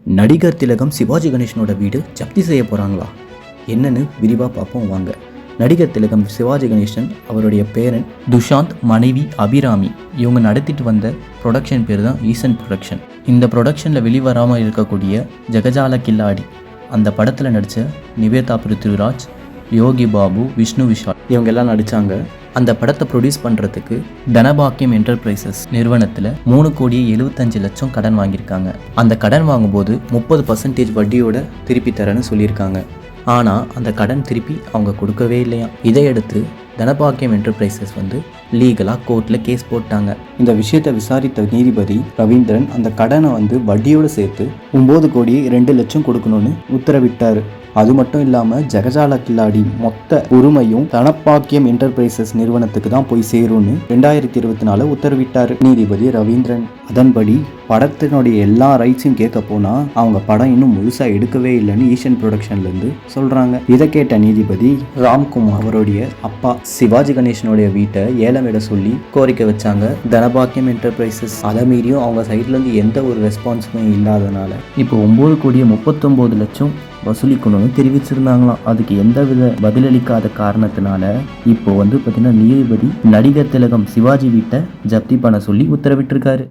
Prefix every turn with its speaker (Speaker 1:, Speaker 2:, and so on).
Speaker 1: நடிகர் திலகம் சிவாஜி கணேசனோட வீடு ஜப்தி செய்ய போகிறாங்களா? என்னன்னு விரிவாக பார்ப்போம் வாங்க. நடிகர் திலகம் சிவாஜி கணேசன் அவருடைய பேரன் துஷாந்த், மனைவி அபிராமி இவங்க நடத்திட்டு வந்த ப்ரொடக்ஷன் பேர் தான் ஈசன் ப்ரொடக்ஷன். இந்த ப்ரொடக்ஷனில் வெளிவராமல் இருக்கக்கூடிய ஜெகஜால கில்லாடி அந்த படத்தில் நடித்த நிவேதா பிருத்விராஜ், யோகி பாபு, விஷ்ணு விஷால் இவங்க எல்லாம் நடித்தாங்க. அந்த படத்தை ப்ரொடியூஸ் பண்ணுறதுக்கு தனபாக்கியம் என்டர்பிரைசஸ் நிறுவனத்தில் 3,75,00,000 கடன் வாங்கியிருக்காங்க. அந்த கடன் வாங்கும்போது 30% வட்டியோட திருப்பி தரேன்னு சொல்லியிருக்காங்க. ஆனால் அந்த கடன் திருப்பி அவங்க கொடுக்கவே இல்லையா. இதையடுத்து தனபாக்கியம் என்டர்பிரைசஸ் லீகலாக கோர்ட்டில் கேஸ் போட்டாங்க. இந்த விஷயத்தை விசாரித்த நீதிபதி ரவீந்திரன் அந்த கடனை வட்டியோடு சேர்த்து 9,02,00,000 கொடுக்கணும்னு உத்தரவிட்டார். அது மட்டும் இல்லாமல் ஜெகஜால கில்லாடி மொத்த உரிமையும் தனபாக்கியம் என்டர்பிரைசஸ் நிறுவனத்துக்கு தான் போய் சேரும்னு 2024 உத்தரவிட்டார் நீதிபதி ரவீந்திரன். அதன்படி படத்தினுடைய எல்லா ரைட்ஸையும் கேட்க போனால் அவங்க படம் இன்னும் முழுசாக எடுக்கவே இல்லைன்னு ஈசன் ப்ரொடக்ஷன்லேருந்து சொல்கிறாங்க. இதை கேட்ட நீதிபதி ராம்குமார் அவருடைய அப்பா சிவாஜி கணேசனுடைய வீட்டை ஏலம் விட சொல்லி கோரிக்கை வச்சாங்க. தனபாக்கியம் என்டர்பிரைசஸ் அதை மீறியும் அவங்க சைட்லேருந்து எந்த ஒரு ரெஸ்பான்ஸுமே இல்லாதனால இப்போ 9,39,00,000 வசூலிக்கணும்னு தெரிவிச்சிருந்தாங்களாம். அதுக்கு எந்தவித பதிலளிக்காத காரணத்தினால இப்போ பார்த்தீங்கன்னா நீதிபதி நடிகர் திலகம் சிவாஜி வீட்டை ஜப்தி பண்ண சொல்லி உத்தரவிட்டிருக்காரு.